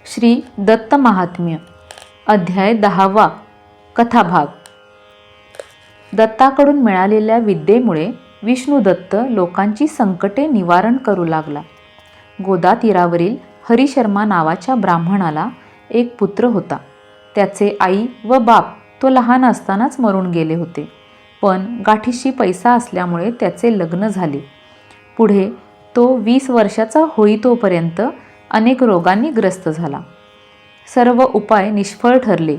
श्री दत्त महात्म्य अध्याय 10 कथाभाग। दत्ताकडून मिळालेल्या विद्येमुळे विष्णुदत्त लोकांची संकटे निवारण करू लागला। गोदा तीरावरील हरिशर्मा नावाच्या ब्राह्मणाला एक पुत्र होता। त्याचे आई व बाप तो लहान असतानाच मरून गेले होते, पण गाठीशी पैसा असल्यामुळे त्याचे लग्न झाले। पुढे तो 20 वर्षाचा होईतोपर्यंत अनेक रोगांनी ग्रस्त झाला। सर्व उपाय निष्फळ ठरले।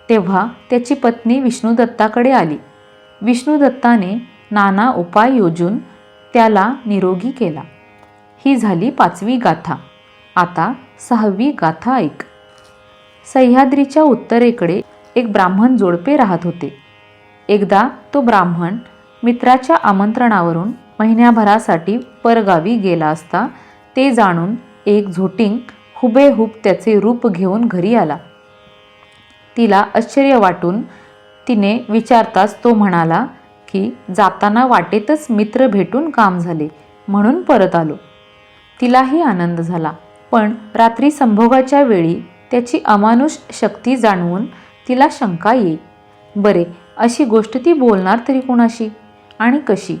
तेव्हा त्याची पत्नी विष्णुदत्ताकडे आली। विष्णुदत्ताने नाना उपाय योजून त्याला निरोगी केला। ही झाली 5वी गाथा। आता 6वी गाथा ऐक। सह्याद्रीच्या उत्तरेकडे एक ब्राह्मण जोडपे राहत होते। एकदा तो ब्राह्मण मित्राच्या आमंत्रणावरून महिन्याभरासाठी परगावी गेला असता ते जाणून एक झोटिंग हुबेहूब त्याचे रूप घेऊन घरी आला। तिला आश्चर्य वाटून तिने विचारताच तो म्हणाला की जाताना वाटेतच मित्र भेटून काम झाले म्हणून परत आलो। तिलाही आनंद झाला, पण रात्री संभोगाच्या वेळी त्याची अमानुष शक्ती जाणवून तिला शंका येई। बरे, अशी गोष्ट ती बोलणार तरी कोणाशी आणि कशी?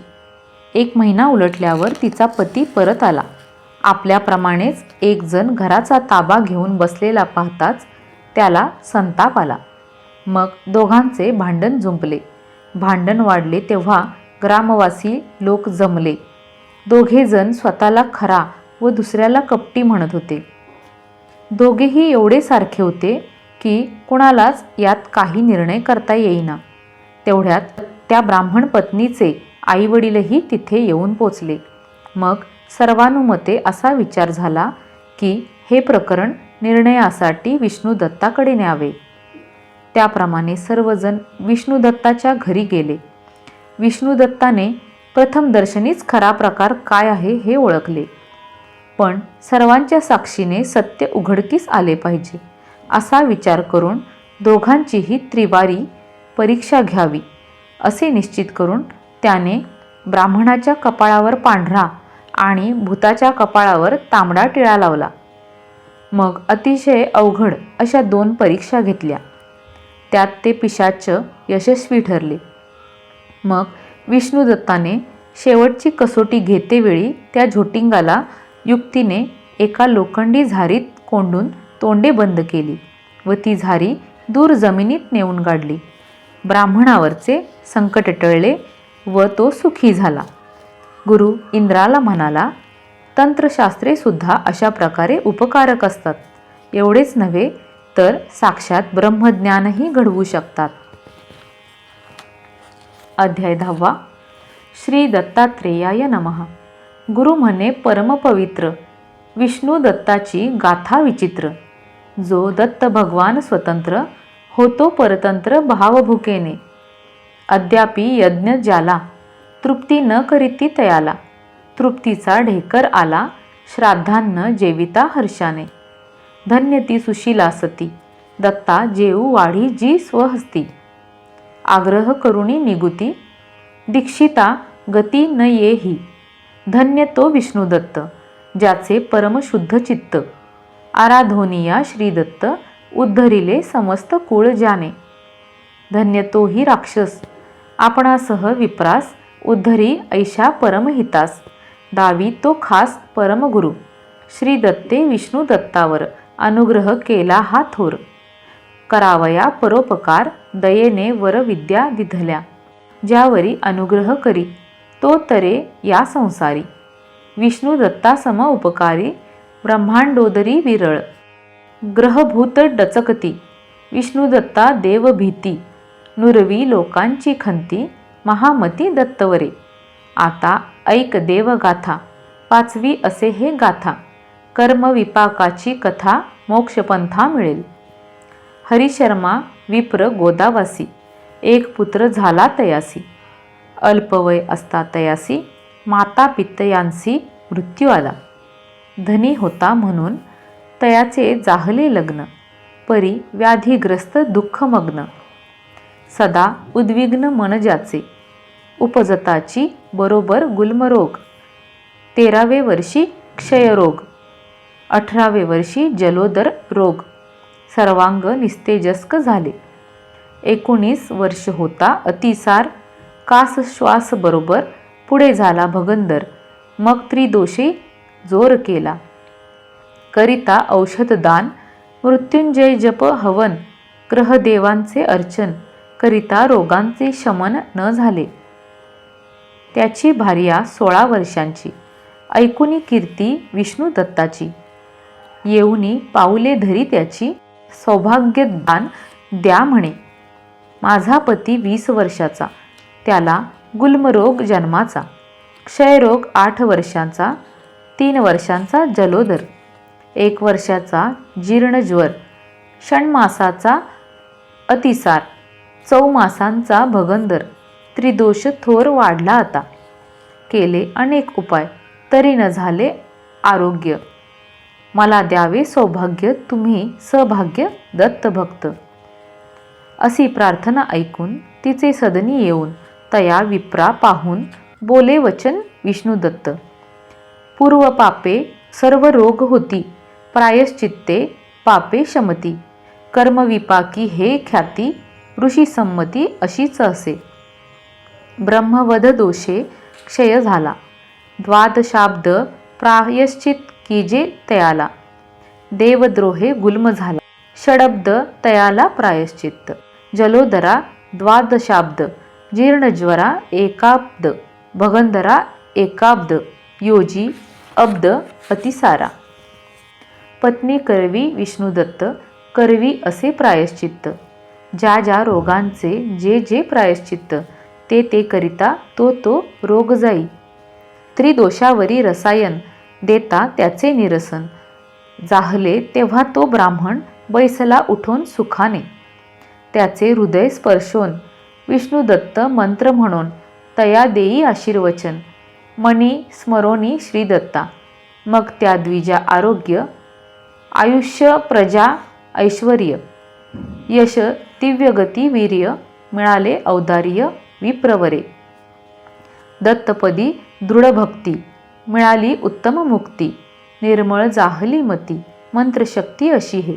1 महिना उलटल्यावर तिचा पती परत आला। आपल्याप्रमाणेच एक जण घराचा ताबा घेऊन बसलेला पाहताच त्याला संताप आला। मग दोघांचे भांडण जुंपले। भांडण वाढले तेव्हा ग्रामवासी लोक जमले। दोघे जण स्वतःला खरा व दुसऱ्याला कपटी म्हणत होते। दोघेही एवढे सारखे होते की कुणालाच यात काही निर्णय करता येईना। तेवढ्यात त्या ब्राह्मण पत्नीचे आईवडीलही तिथे येऊन पोचले। मग सर्वानुमते असा विचार झाला की हे प्रकरण निर्णयासाठी विष्णुदत्ताकडे न्यावे। त्याप्रमाणे सर्वजण विष्णुदत्ताच्या घरी गेले। विष्णुदत्ताने प्रथम दर्शनीच खरा प्रकार काय आहे हे ओळखले, पण सर्वांच्या साक्षीने सत्य उघडकीस आले पाहिजे असा विचार करून दोघांचीही त्रिवारी परीक्षा घ्यावी असे निश्चित करून त्याने ब्राह्मणाच्या कपाळावर पांढरा आणि भूताच्या कपाळावर तांबडा टिळा लावला। मग अतिशय अवघड अशा 2 परीक्षा घेतल्या। त्यात ते पिशाच यशस्वी ठरले। मग विष्णुदत्ताने शेवटची कसोटी घेतेवेळी त्या झोटिंगाला युक्तीने एका लोखंडी झारीत कोंडून तोंडे बंद केली व ती झारी दूर जमिनीत नेऊन गाडली। ब्राह्मणावरचे संकट टळले व तो सुखी झाला। गुरु इंद्राला म्हणाला, तंत्रशास्त्रे सुद्धा अशा प्रकारे उपकारक असतात। एवढेच नव्हे तर साक्षात ब्रह्मज्ञानही घडवू शकतात। अध्याय 10 श्री दत्तात्रेयाय नमः। गुरु म्हणे परमपवित्र विष्णू दत्ताची गाथा विचित्र। जो दत्त भगवान स्वतंत्र होतो परतंत्र भावभुकेने। अद्यापि यज्ञ ज्याला तृप्ती न करीती तयाला। तृप्तीचा ढेकर आला श्राद्धान्न जेविता हर्षाने। धन्य ती सुशीला सती दत्ता जेऊ वाढी जी स्वहस्ती। आग्रह करुणी निगुती दीक्षिता गती न येही। धन्य तो विष्णुदत्त ज्याचे परमशुद्ध चित्त। आराधोनिया श्रीदत्त उद्धरिले समस्त कुळ ज्याने। धन्य तोही राक्षस आपणासह विप्रास उद्धरी ऐशा परमहितास। दावी तो खास परमगुरु श्री दत्ते विष्णू दत्तावर अनुग्रह केला हा थोर। करावया परोपकार दयेने वर विद्या दिधल्या। ज्यावरी अनुग्रह करी तो तरे या संसारी। विष्णू दत्ता सम उपकारी ब्रह्मांडोदरी विरळ। ग्रहभूत डचकती विष्णुदत्ता देवभीती। नुरवी लोकांची खंती महामती दत्तवरे। आता ऐक देवगाथा 5वी असे हे गाथा। कर्मविपाकाची कथा मोक्षपंथा मिळेल। हरिशर्मा विप्र गोदावासी एक पुत्र झाला तयासी। अल्पवय असता तयासी माता पितयांसी मृत्यू आला। धनी होता म्हणून तयाचे जाहले लग्न। परी व्याधीग्रस्त दुःखमग्न। सदा उद्विग्न मन ज्याचे उपजताची बरोबर गुल्मरोग। 13वे वर्षी क्षयरोग। 18वे वर्षी जलोदर रोग, सर्वांग निस्तेजस्क झाले. 19 वर्ष होता अतिसार, कास श्वास बरोबर, पुढे झाला भगंदर, मग त्रिदोषी जोर केला. करिता औषध दान, मृत्युंजय जप हवन, ग्रहदेवांचे अर्चन, करिता रोगांचे शमन न झाले. त्याची भार्या 16 वर्षांची, ऐकुनी कीर्ती विष्णू दत्ताची. येऊनी पाऊले धरी त्याची, सौभाग्यदान द्या म्हणे. माझा पती 20 वर्षाचा, त्याला गुल्मरोग जन्माचा, क्षयरोग 8 वर्षांचा, 3 वर्षांचा जलोदर, 1 वर्षाचा जीर्णज्वर, षण्मासाचा अतिसार, 4 मासांचा भगंदर, त्रिदोष थोर वाढला आता. केले अनेक उपाय, तरी न झाले आरोग्य. मला द्यावे सौभाग्य तुम्ही सभाग्य दत्तभक्त. अशी प्रार्थना ऐकून तिचे सदनी येऊन तया विप्रा पाहून बोले वचन विष्णुदत्त. पूर्व पापे सर्व रोग होती, प्रायश्चित्ते पापे शमती. कर्मविपाकी हे ख्याती, ऋषी संमती अशीच असे. ब्रह्मवध दोषे क्षय झाला, द्वादशाब्द प्रायश्चित कीजे तयाला. देवद्रोहे गुल्म झाला, षडब्द तयाला प्रायश्चित्त. जलोदरा द्वादशाब्द, जीर्णज्वरा एकाब्द, भगंधरा एकाब्द, योजी अब्द अतिसारा. पत्नी करवी विष्णुदत्त, करवी असे प्रायश्चित्त. ज्या ज्या रोगांचे जे जे प्रायश्चित्त, ते ते करिता तो तो रोग जाई. त्रिदोषावरी रसायन देता त्याचे निरसन. जाहले तेव्हा तो ब्राह्मण बैसला उठून सुखाने. त्याचे हृदय स्पर्शोन विष्णुदत्त मंत्र म्हणून तया देई आशीर्वचन. मनी स्मरोनी श्रीदत्ता. मग त्या द्विजा आरोग्य, आयुष्य प्रजा ऐश्वर्य, यश दिव्यगती वीर्य, मिळाले औदार्य विप्रवरे. दत्तपदी दृढभक्ती, मिळाली उत्तम मुक्ती. निर्मळ जाहली मती, मंत्रशक्ती अशी हे.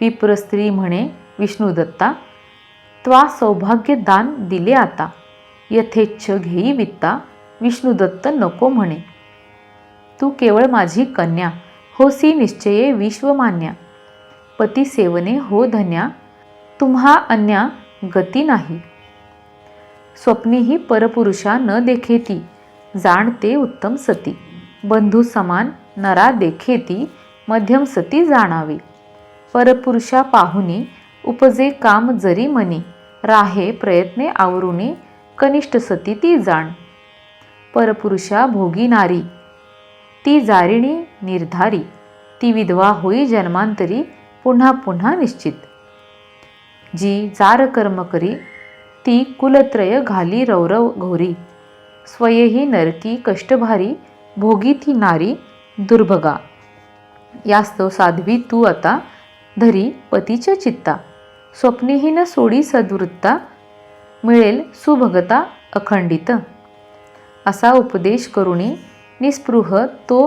विप्रस्त्री म्हणे विष्णुदत्ता, त्वा सौभाग्य दान दिले आता. यथेच्छ घेई वित्ता, विष्णुदत्त नको म्हणे. तू केवळ माझी कन्या, होसी निश्चये विश्वमान्या. पती सेवने हो धन्या, तुम्हा अन्या गती नाही. स्वप्नीही परपुरुषा न देखेती, जाणते उत्तम सती. बंधू समान नरा देखेती, मध्यम सती जाणावी. परपुरुषा पाहुनी उपजे काम जरी मनी. राहे प्रयत्ने आवरुनी, कनिष्ठ सती ती जाण. परपुरुषा भोगी नारी, ती जारिणी निर्धारी. ती विधवा होई जन्मांतरी, पुन्हा पुन्हा निश्चित. जी जार कर्म करी, ती कुलत्रय घाली रौरव घोरी. स्वयेही नरकी कष्टभारी, भोगी ती नारी दुर्भगा. यास्तव साध्वी तू आता, धरी पतीच्या चित्ता. स्वप्नेही न सोडी सद्वृत्ता, मिळेल सुभगता अखंडित. असा उपदेश करुणी निस्पृह तो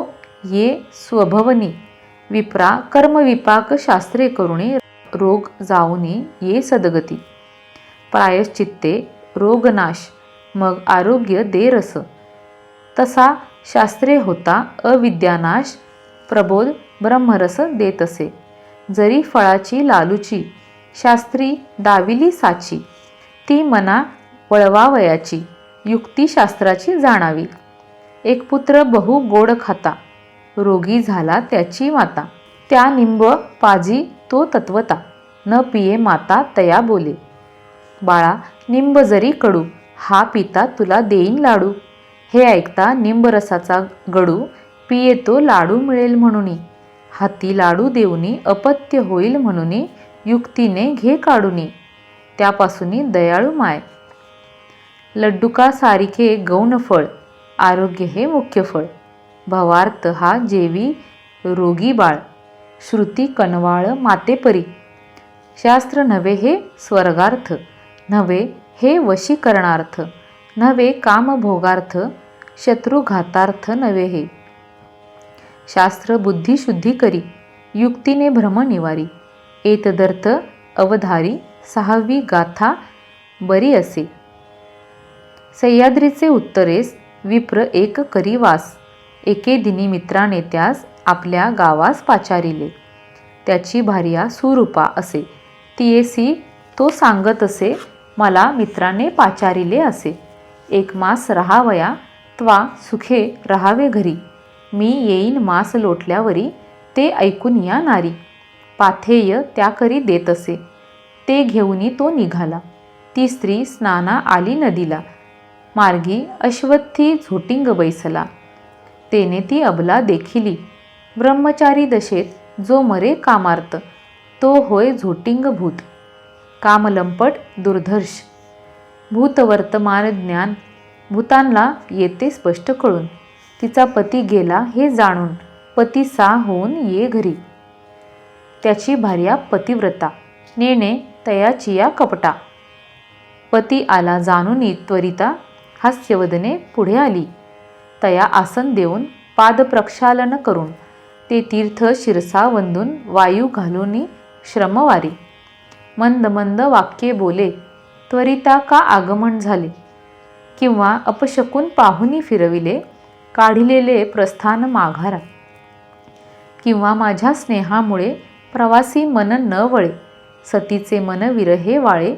ये स्वभवनी. विप्रा कर्मविपाक शास्त्रे करुणी, रोग जाऊनी ये सद्गती. प्रायश्चित्ते रोगनाश, मग आरोग्य दे रस. तसा शास्त्रे होता अविद्यानाश, प्रबोध ब्रह्मरस देतसे. जरी फळाची लालूची, शास्त्री दाविली साची. ती मना वळवावयाची, युक्ती शास्त्राची जाणावी. एक पुत्र बहु गोड खाता, रोगी झाला त्याची माता. त्या निंब पाजी तो तत्वता, न पिये माता तया बोले. बाळा निंब जरी कडू, हा पिता तुला देईन लाडू. हे ऐकता निंबरसाचा गडू, पिये तो लाडू मिळेल म्हणूनी. हाती लाडू देऊनी, अपत्य होईल म्हणूनी. युक्तीने घे काढूनी, त्यापासूनी दयाळू माय. लड्डुका सारिखे गौण फळ, आरोग्य हे मुख्य फळ. भवार्थ हा जेवी रोगी बाळ, श्रुती कनवाळ मातेपरी. शास्त्र नव्हे हे स्वर्गार्थ, नव्हे हे वशीकरणार्थ. नव्हे कामभोगार्थ, शत्रुघातार्थ नव्हे हे. शास्त्र बुद्धी शुद्धी करी, युक्तीने भ्रम निवारी. एतदर्थ अवधारी, 6वी गाथा बरी असे. सह्याद्रीचे उत्तरेस विप्र एक करी वास. एके दिनी मित्राने त्यास आपल्या गावास पाचारिले. त्याची भार्या सुरूपा असे. तियेसी तो सांगत असे, मला मित्राने पाचारिले असे. 1 मास राहावया, त्वा सुखे राहावे घरी. मी येईन मास लोटल्यावरी, ते ऐकून या नारी. पाथेय त्याकरी देत असे, ते घेऊनी तो निघाला. ती स्त्री स्नाना आली नदीला. मार्गी अश्वत्थी झोटिंग बैसला. तेने ती अबला देखिली. ब्रह्मचारी दशेत जो मरे कामार्थ, तो होय झोटिंग भूत. कामलंपट दुर्धर्ष, भूतवर्तमान ज्ञान भूतांना येते स्पष्ट कळून. तिचा पती गेला हे जाणून, पती सा होऊन ये घरी. त्याची भार्या पतिव्रता, नेणे तयाचिया कपटा. पती आला जाणून त्वरिता, हास्यवदने पुढे आली. तया आसन देऊन पादप्रक्षालन करून, ते तीर्थ शिरसा वंदून वायू घालून श्रमवारी. मंद मंद वाक्ये बोले, त्वरिता का आगमन झाले. किंवा अपशकून पाहुनी फिरविले, काढिलेले प्रस्थान माघारा. किंवा माझ्या स्नेहामुळे प्रवासी मन न वळे, सतीचे मन विरहे वाळे.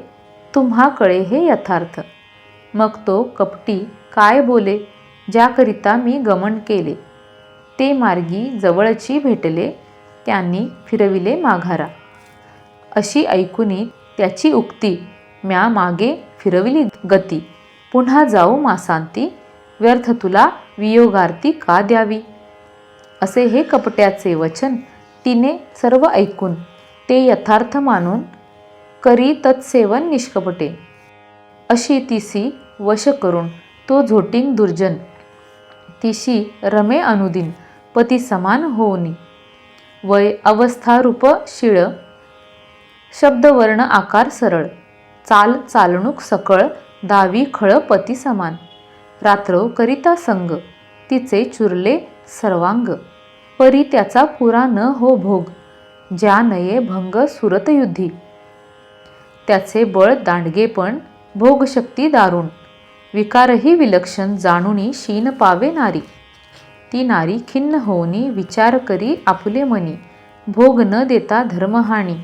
तुम्हा कळे हे यथार्थ. मग तो कपटी काय बोले, ज्याकरिता मी गमन केले. ते मार्गी जवळची भेटले, त्यांनी फिरविले माघारा. अशी ऐकुनी त्याची उक्ती, म्या मागे फिरविली गती. पुन्हा जाऊ मासांती, व्यर्थ तुला वियोगार्ती का द्यावी. असे हे कपट्याचे वचन तिने सर्व ऐकून, ते यथार्थ मानून करी तत्सेवन निष्कपटे. अशी तिसी वश करून तो झोटिंग दुर्जन, तिशी रमे अनुदिन पती समान होऊनी. वय अवस्था रूप शिळ, शब्दवर्ण आकार सरळ. चाल चालणूक सकळ, दावी खळ पती समान. रात्रौ करिता संग, तिचे चुरले सर्वांग. परी त्याचा पुरा न हो भोग, ज्या नये भंग सुरतयुद्धी. त्याचे बळ दांडगेपण, भोगशक्ती दारुण. विकारही विलक्षण जाणुनी शीन पावे नारी. ती नारी खिन्न होऊनी विचार करी आपुले मनी. भोग न देता धर्महानी,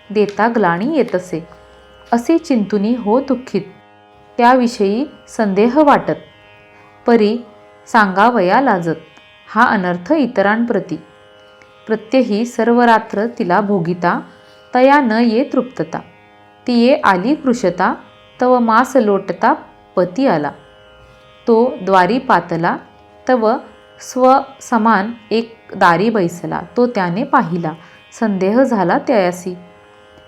देता ग्लानी येतसे. असे चिंतुनी हो दुःखित, त्याविषयी संदेह वाटत. परी सांगावया लाजत, हा अनर्थ इतरांप्रती. प्रत्यही सर्व रात्र तिला भोगिता, तया न ये तृप्तता. तिये आली कृशता, तव मास लोटता पती आला. तो द्वारी पातला, तव स्वसमान एक दारी बैसला. तो त्याने पाहिला, संदेह झाला त्यायासी.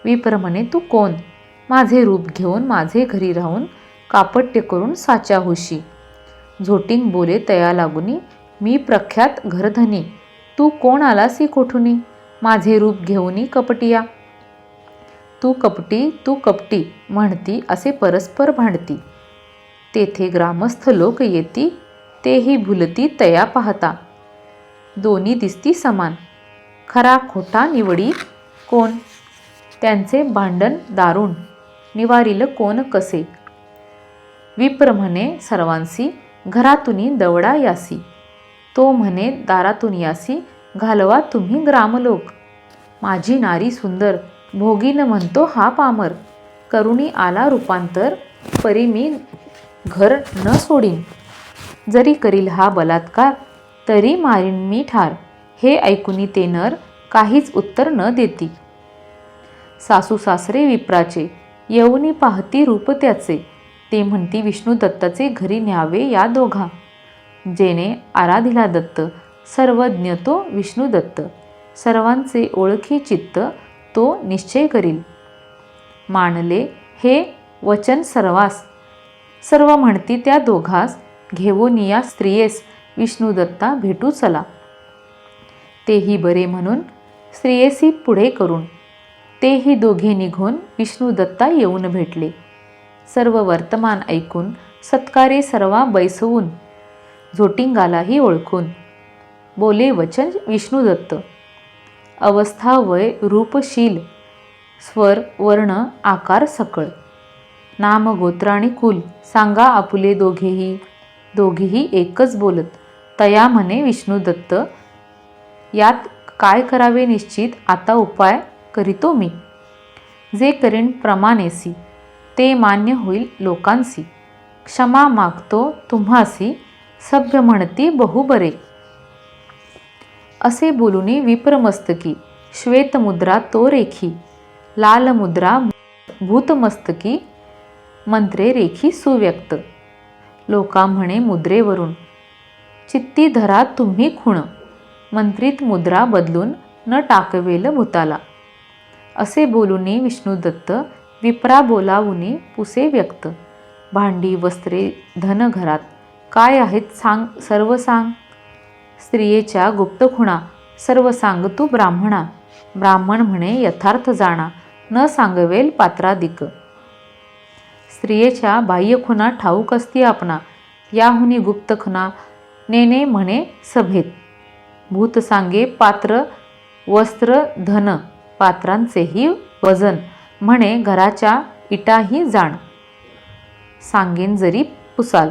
विप्र म्हणे, तू कोण. माझे रूप घेऊन माझे घरी राहून, कापट्य करून साच्या होशी. झोटिंग बोले तया लागुनी, मी प्रख्यात घरधनी. तू कोण आलासी कोठुनी, माझे रूप घेऊनी कपटिया. तू कपटी तू कपटी म्हणती, असे परस्पर भांडती. तेथे ग्रामस्थ लोक येती, तेही भुलती तया पाहता. दोन्ही दिसती समान, खरा खोटा निवडी कोण. त्यांचे भांडण दारुण, निवारिल कोण कसे. विप्र म्हणे सर्वांसी, घरातुनी दवडा यासी. तो म्हणे दारातून यासी, घालवा तुम्ही ग्रामलोक. माझी नारी सुंदर, भोगीन म्हणतो हा पामर. करुणी आला रूपांतर, परी मी घर न सोडीन. जरी करील हा बलात्कार, तरी मारीन मी ठार. हे ऐकुनी ते नर काहीच उत्तर न देती. सासू सासरे विप्राचे, येऊनी पाहती रूप त्याचे. ते म्हणती विष्णुदत्ताचे घरी न्यावे या दोघा. जेने आराधिला दत्त, सर्वज्ञ तो विष्णुदत्त. सर्वांचे ओळखी चित्त, तो निश्चय करील. मानले हे वचन सर्वास, सर्व म्हणती त्या दोघास. घेऊन या स्त्रियेस विष्णुदत्ता भेटू चला. तेही बरे म्हणून स्त्रियेसी पुढे करून, तेही दोघे निघून विष्णुदत्ता येऊन भेटले. सर्व वर्तमान ऐकून, सत्कारे सर्वा बैसवून, झोटिंगालाही ओळखून. बोले वचन विष्णुदत्त. अवस्था वय रूपशील, स्वर वर्ण आकार सकळ, नाम गोत्र आणि कुल सांगा आपुले दोघेही. दोघेही एकच बोलत. तया म्हणे विष्णुदत्त, यात काय करावे निश्चित आता उपाय करीतो मी. जे करीन प्रमाणेसी ते मान्य होईल लोकांसी. क्षमा मागतो तुम्हासी सभ्य म्हणती बहुबरे. असे बोलुनी विप्रमस्तकी श्वेतमुद्रा तो रेखी. लाल मुद्रा भूतमस्तकी मंत्रे रेखी सुव्यक्त. लोका म्हणे मुद्रेवरून चित्ती धरा तुम्ही खुण. मंत्रित मुद्रा बदलून न टाकवेल भूताला. असे बोलुनी विष्णुदत्त विप्रा बोलावुनी पुसे व्यक्त. भांडी वस्त्रे धन घरात काय आहेत सांग सर्व सांग. स्त्रियेच्या गुप्त खुणा सर्व सांग तू ब्राह्मणा. ब्राह्मण म्हणे यथार्थ जाणा न सांगवेल पात्रादिक. स्त्रियेच्या बाह्य खुणा ठाऊक असती आपणा. याहुनी गुप्त खुणा नेने म्हणे सभेत. भूत सांगे पात्र वस्त्र धन पात्रांचेही वजन म्हणे घराच्या इटाही जाण. सांगेन जरी पुसाल.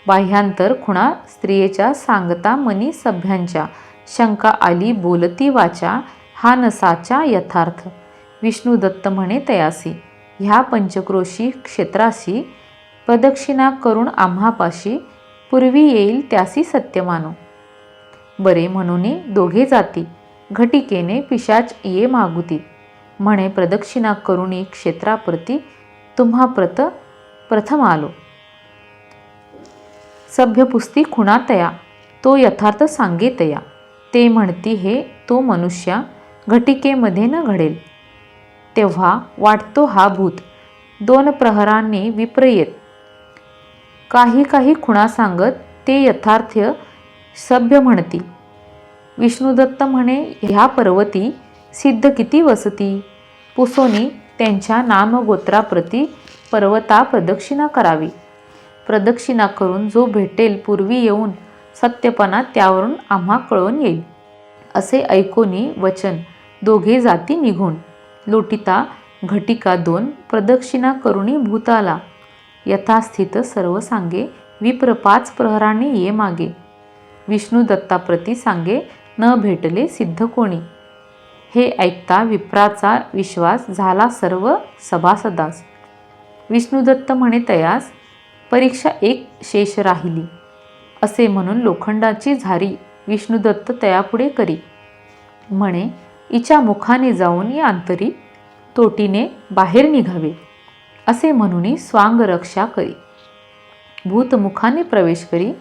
बाह्यांतर खुणा स्त्रियेच्या सांगता मनी सभ्यांच्या. शंका आली बोलती वाचा हा नसाचा यथार्थ. विष्णुदत्त म्हणे तयासी ह्या पंचक्रोशी क्षेत्राशी. प्रदक्षिणा करून आम्हापाशी पूर्वी येईल त्यासी सत्य मानो. बरे म्हणून दोघे जाती घटिकेने पिशाच ये मागुती. म्हणे प्रदक्षिणा करुणी क्षेत्राप्रती तुम्हा प्रथम आलो. सभ्य पुस्ती खुणा तया तो यथार्थ सांगे तया. ते म्हणती हे तो मनुष्या घटिकेमध्ये न घडेल. तेव्हा वाटतो हा भूत. दोन प्रहरांनी विप्र येत. काही काही खुणा सांगत ते यथार्थ सभ्य म्हणती. विष्णुदत्त म्हणे ह्या पर्वती सिद्ध किती वसती. पुसोनी त्यांच्या नामगोत्राप्रती पर्वता प्रदक्षिणा करावी. प्रदक्षिणा करून जो भेटेल पूर्वी येऊन सत्यपणा त्यावरून आम्हा कळून येईल. असे ऐकोनी वचन दोघे जाती निघून. लोटिता घटिका दोन प्रदक्षिणा करुणी भूताला. यथास्थित सर्व सांगे विप्र 5 प्रहरांनी ये मागे. विष्णुदत्ताप्रती सांगे न भेटले सिद्ध कोणी. हे ऐकता विप्राचा विश्वास झाला सर्व सभासदास. विष्णुदत्त म्हणे तयास परीक्षा एक शेष राहिली. असे म्हणून लोखंडाची झारी विष्णुदत्त तयापुढे करी. म्हणे इच्या मुखाने जाऊन या अंतरी तोटीने बाहेर निघावे. असे म्हणून स्वांग रक्षा करी. भूतमुखाने प्रवेश करी.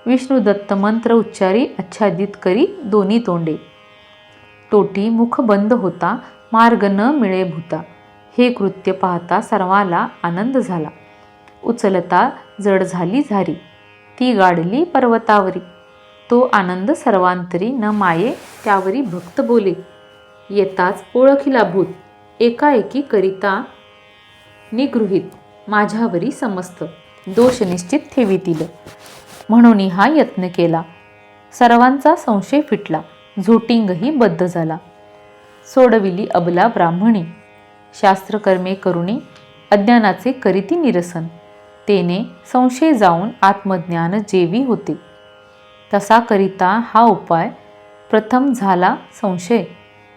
विष्णुदत्त मंत्र उच्चारी आच्छादित करी दोन्ही तोंडे. तोटी मुख बंद होता मार्ग न मिळे भूता. हे कृत्य पाहता सर्वाला आनंद झाला. उचलता जड झाली झारी ती गाडली पर्वतावरी. तो आनंद सर्वांतरी न माये त्यावरी भक्त बोले. येताच ओळखिला भूत एकाएकी करिता निगृहीत माझ्यावरी समस्त दोष निश्चित ठेवितील. म्हणून हा यत्न केला. सर्वांचा संशय फिटला. झोटिंगही बद्ध झाला. सोडविली अबला ब्राह्मणी. शास्त्रकर्मे करुणी अज्ञानाचे करीती निरसन. तेने संशय जाऊन आत्मज्ञान जेवी होते. तसा करिता हा उपाय. प्रथम झाला संशय.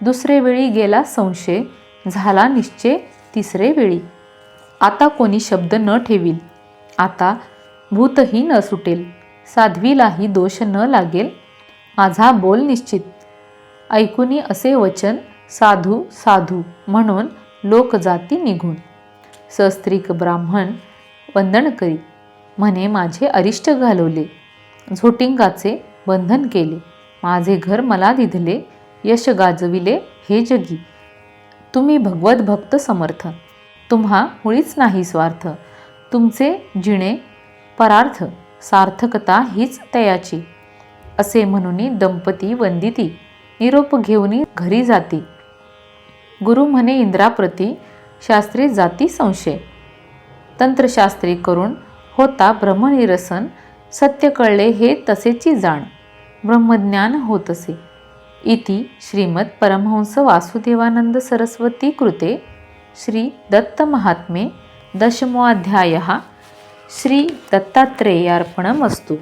दुसरे वेळी गेला संशय. झाला निश्चय तिसरे वेळी. आता कोणी शब्द न ठेवील. आता भूतही न सुटेल. साध्वीलाही दोष न लागेल. माझा बोल निश्चित. ऐकुनी असे वचन साधू साधू म्हणून लोक जाती निघून. सस्त्रीक ब्राह्मण वंदन करी. म्हणे माझे अरिष्ट घालवले. झोटिंगाचे बंधन केले. माझे घर मला दिधले. यश गाजविले हे जगी. तुम्ही भगवत भक्त समर्थ. तुम्हा मुळीच नाही स्वार्थ. तुमचे जिणे परार्थ. सार्थकता हीच तयाची. असे म्हणून दंपती वंदिती निरोप घेऊन घरी जाती. गुरु म्हणे इंद्राप्रती शास्त्री जाती संशय. तंत्रशास्त्री करून होता ब्रह्मनिरसन. सत्य कळले हे तसेची जाण. ब्रह्मज्ञान होत असे. इति श्रीमद् परमहंस वासुदेवानंद सरस्वती कृते श्री दत्तमहात्म्ये दशमोऽध्यायः. श्री दत्तात्रेयार्पणमस्तु.